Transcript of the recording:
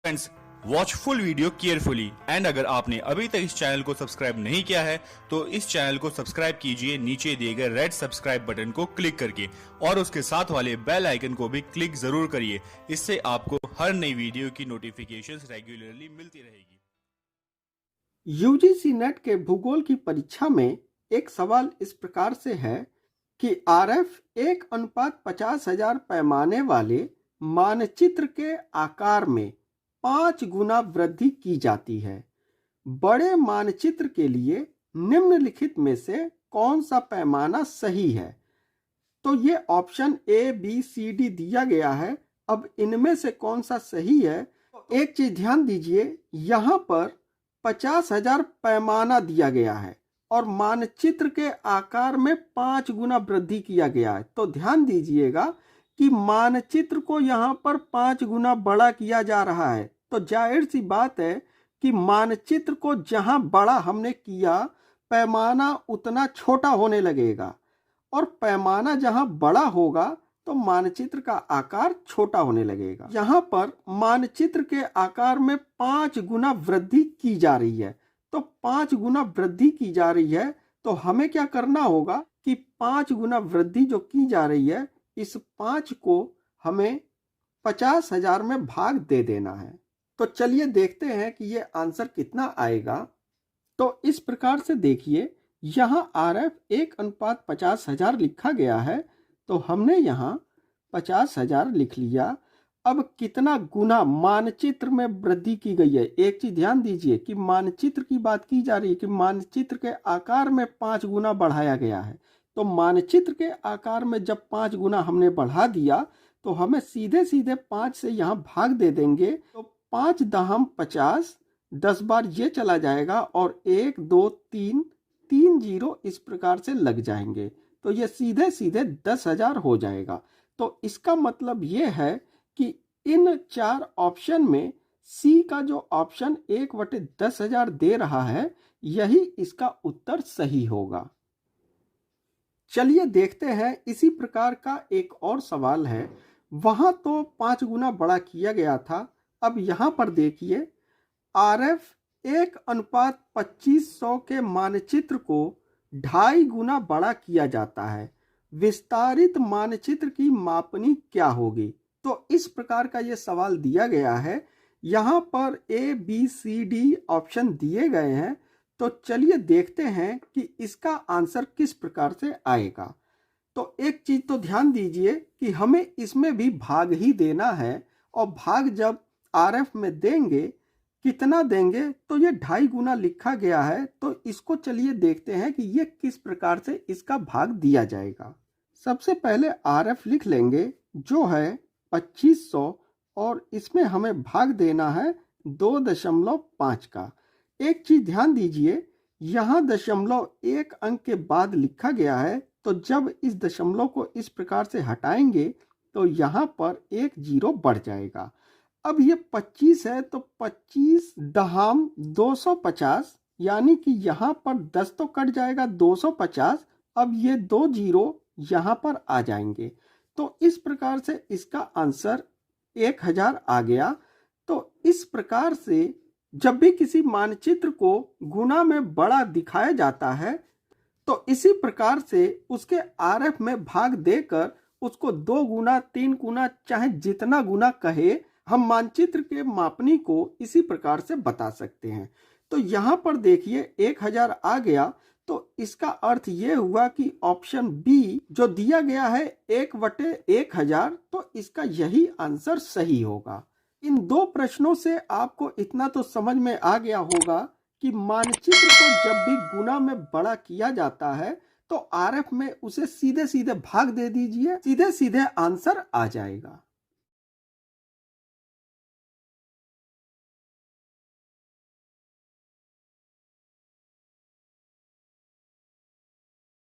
Friends, watch full video carefully and अगर आपने अभी तक इस चैनल को सब्सक्राइब नहीं किया है तो इस चैनल को सब्सक्राइब कीजिए नीचे दिए गए रेड सब्सक्राइब बटन को क्लिक करके और उसके साथ वाले बेल आइकन को भी क्लिक जरूर करिए। इससे आपको हर नई वीडियो की नोटिफिकेशंस रेगुलरली मिलती रहेगी। यूजीसी नेट के भूगोल की परीक्षा में एक सवाल इस प्रकार से है कि आरएफ 1:50,000 पैमाने वाले मानचित्र के आकार में 5 गुना वृद्धि की जाती है। बड़े मानचित्र के लिए निम्नलिखित में से कौन सा पैमाना सही है? तो ये option A, B, C, D दिया गया है। अब इनमें से कौन सा सही है? एक चीज ध्यान दीजिए, यहाँ पर 50,000 पैमाना दिया गया है और मानचित्र के आकार में 5 गुना वृद्धि किया गया है। तो ध्यान दीजिएगा कि मानचित्र को यहाँ पर 5 गुना बड़ा किया जा रहा है। तो जाहिर सी बात है कि मानचित्र को जहां बड़ा हमने किया, पैमाना उतना छोटा होने लगेगा और पैमाना जहां बड़ा होगा तो मानचित्र का आकार छोटा होने लगेगा। यहाँ पर मानचित्र के आकार में 5 गुना वृद्धि की जा रही है। तो 5 गुना वृद्धि की जा रही है तो हमें क्या करना होगा कि 5 गुना वृद्धि जो की जा रही है, इस 5 को हमें 50,000 में भाग दे देना है। तो चलिए देखते हैं कि ये आंसर कितना आएगा। तो इस प्रकार से देखिए, यहाँ आरएफ 1:50,000 लिखा गया है तो हमने यहाँ 50,000 लिख लिया। अब कितना गुना मानचित्र में वृद्धि की गई है? एक चीज ध्यान दीजिए कि मानचित्र की बात की जा रही है कि मानचित्र के आकार में 5 गुना बढ़ाया गया है। तो मानचित्र के आकार में जब 5 गुना हमने बढ़ा दिया तो हमें सीधे सीधे 5 से यहाँ भाग दे देंगे। तो 5 दहम 50, 10 बार ये चला जाएगा और 1 2 3 3 जीरो इस प्रकार से लग जाएंगे। तो ये सीधे सीधे 10,000 हो जाएगा। तो इसका मतलब ये है कि इन 4 ऑप्शन में सी का जो ऑप्शन 1/10,000 दे रहा है, यही इसका उत्तर सही होगा। चलिए देखते हैं, इसी प्रकार का एक और सवाल है। वहां तो 5 गुना बड़ा किया गया था। अब यहां पर देखिए, आरएफ 1:2500 के मानचित्र को 2.5 गुना बड़ा किया जाता है। विस्तारित मानचित्र की मापनी क्या होगी? तो इस प्रकार का यह सवाल दिया गया है। यहाँ पर ए, बी, सी, डी ऑप्शन दिए गए हैं। तो चलिए देखते हैं कि इसका आंसर किस प्रकार से आएगा। तो एक चीज तो ध्यान दीजिए कि हमें इसमें भी भाग ही देना है और भाग जब आरएफ में देंगे, कितना देंगे? तो ये 2.5 गुना लिखा गया है। तो इसको चलिए देखते हैं कि ये किस प्रकार से इसका भाग दिया जाएगा। सबसे पहले आरएफ लिख लेंगे जो है 2500 और इसमें हमें भाग देना है 2.5 का। एक चीज ध्यान दीजिए, यहाँ 0.1 अंक के बाद लिखा गया है। तो जब इस दशमलव को इस प्रकार से हटाएंगे तो यहाँ पर 1 जीरो बढ़ जाएगा। अब ये 25 है तो 25 दहाम 250, यानी कि यहाँ पर 10 तो कट जाएगा, 250। अब ये 2 जीरो यहाँ पर आ जाएंगे। तो इस प्रकार से इसका आंसर 1000 आ गया। तो इस प्रकार से जब भी किसी मानचित्र को गुना में बड़ा दिखाया जाता है तो इसी प्रकार से उसके आरएफ में भाग देकर उसको 2 गुना 3 गुना चाहे जितना गुना कहे, हम मानचित्र के मापनी को इसी प्रकार से बता सकते हैं। तो यहाँ पर देखिए 1000 आ गया। तो इसका अर्थ ये हुआ कि ऑप्शन बी जो दिया गया है 1/1000, तो इसका यही आंसर सही होगा। इन 2 प्रश्नों से आपको इतना तो समझ में आ गया होगा कि मानचित्र को जब भी गुना में बड़ा किया जाता है तो आरएफ में उसे सीधे सीधे भाग दे दीजिए, सीधे सीधे आंसर आ जाएगा।